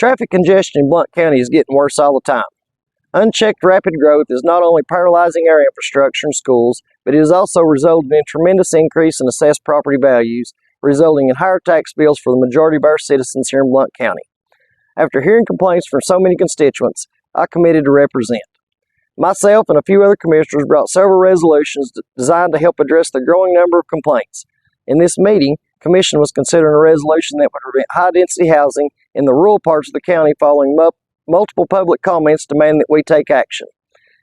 Traffic congestion in Blount County is getting worse all the time. Unchecked rapid growth is not only paralyzing our infrastructure and schools, but it has also resulted in a tremendous increase in assessed property values, resulting in higher tax bills for the majority of our citizens here in Blount County. After hearing complaints from so many constituents, I committed to represent. Myself and a few other commissioners brought several resolutions designed to help address the growing number of complaints. In this meeting, the Commission was considering a resolution that would prevent high-density housing in the rural parts of the county following multiple public comments demanding that we take action.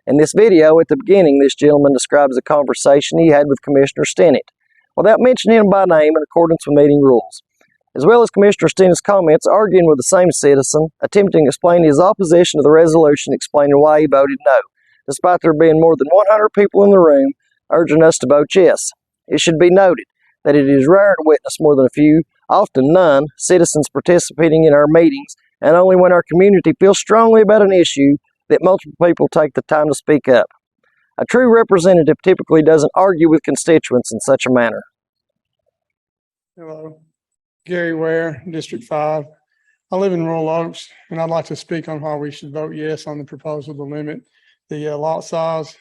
In this video, at the beginning, this gentleman describes a conversation he had with Commissioner Stinnett, without mentioning him by name in accordance with meeting rules, as well as Commissioner Stinnett's comments arguing with the same citizen, attempting to explain his opposition to the resolution, explaining why he voted no, despite there being more than 100 people in the room urging us to vote yes. It should be noted that it is rare to witness more than a few, often none, citizens participating in our meetings, and only when our community feels strongly about an issue that multiple people take the time to speak up. A true representative typically doesn't argue with constituents in such a manner. Hello, Gary Ware, District 5. I live in Royal Oaks, and I'd like to speak on why we should vote yes on the proposal to limit the lot size.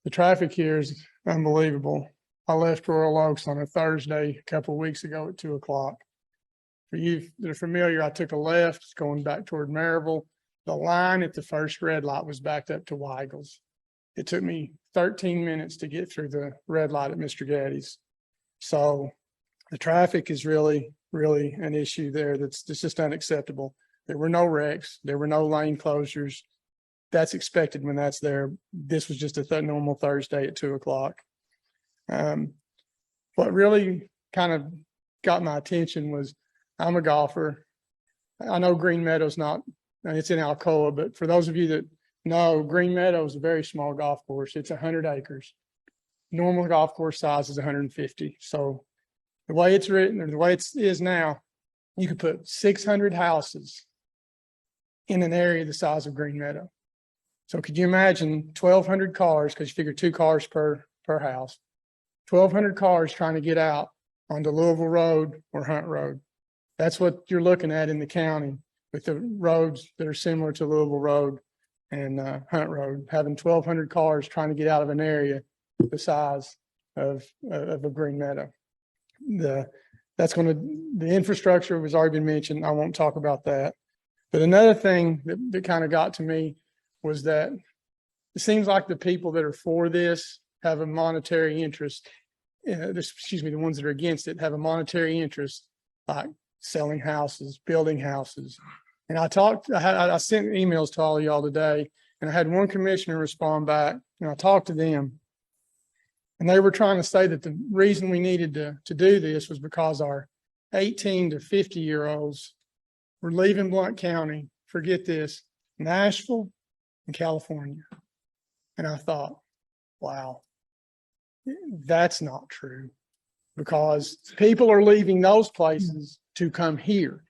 The traffic here is unbelievable. I left Royal Oaks on a Thursday a couple of weeks ago at 2 o'clock. For you that are familiar, I took a left going back toward Maryville. The line at the first red light was backed up to Weigel's. It took me 13 minutes to get through the red light at Mr. Gaddy's. So the traffic is really an issue there that's just unacceptable. There were no wrecks. There were no lane closures. That's expected when that's there. This was just a normal Thursday at 2 o'clock. What really kind of got my attention was I'm a golfer. I know Green Meadow's it's in Alcoa, but for those of you that know, Green Meadow is a very small golf course. It's 100 acres. Normal golf course size is 150. So the way it's written, or the way it is now, you could put 600 houses in an area the size of Green Meadow. So could you imagine 1,200 cars, because you figure 2 cars per house, 1,200 cars trying to get out onto Louisville Road or Hunt Road. That's what you're looking at in the county with the roads that are similar to Louisville Road and Hunt Road, having 1,200 cars trying to get out of an area the size of a Green Meadow. The infrastructure has already been mentioned. I won't talk about that. But another thing that kind of got to me was that it seems like the people that are for this have a monetary interest. The ones that are against it have a monetary interest, like selling houses, building houses. And I sent emails to all of y'all today, and I had one commissioner respond back, and I talked to them. And they were trying to say that the reason we needed to do this was because our 18 to 50-year-olds were leaving Blount County, forget this, Nashville and California. And I thought, wow, that's not true, because people are leaving those places to come here.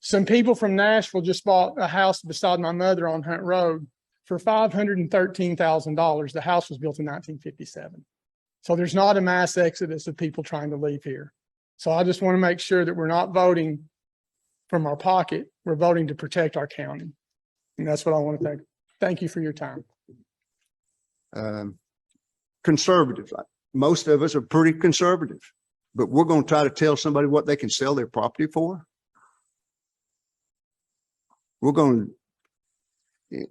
Some people from Nashville just bought a house beside my mother on Hunt Road for $513,000. The house was built in 1957. So there's not a mass exodus of people trying to leave here. So I just want to make sure that we're not voting from our pocket. We're voting to protect our county. And that's what I want to thank you for your time. Conservative. Most of us are pretty conservative, but we're going to try to tell somebody what they can sell their property for. We're going to,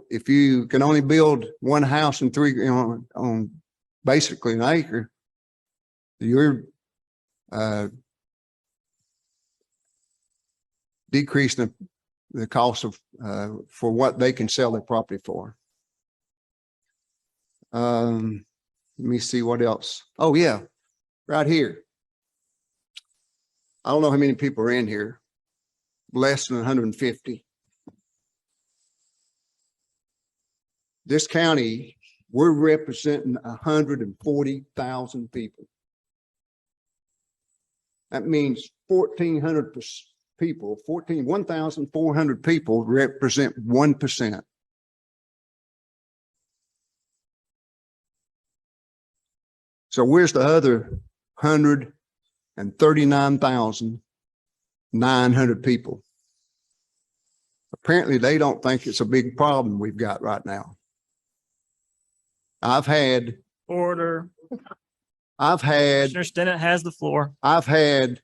if you can only build one house and 3 on basically an acre, you're decreasing the cost of for what they can sell their property for. Let me see what else. Oh yeah, right here. I don't know how many people are in here. Less than 150. This county, we're representing 140,000 people. That means 1,400 people, 1,400 people represent 1%. So where's the other 139,000 900 people. Apparently, they don't think it's a big problem we've got right now. Order. Commissioner Stinnett has the floor. I've had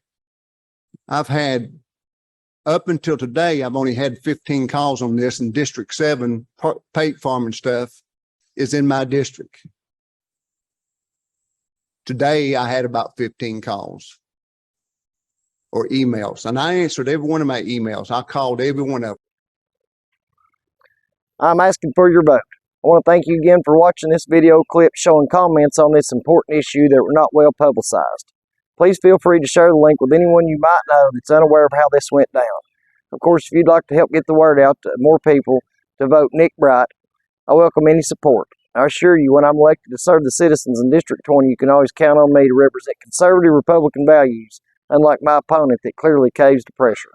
up until today, I've only had 15 calls on this, and District 7 pate farming stuff is in my district. Today, I had about 15 calls or emails, and I answered every one of my emails. I called every one of them. I'm asking for your vote. I want to thank you again for watching this video clip showing comments on this important issue that were not well publicized. Please feel free to share the link with anyone you might know that's unaware of how this went down. Of course, if you'd like to help get the word out to more people to vote Nick Bright, I welcome any support. I assure you, when I'm elected to serve the citizens in District 20, you can always count on me to represent conservative Republican values, unlike my opponent that clearly caves to pressure.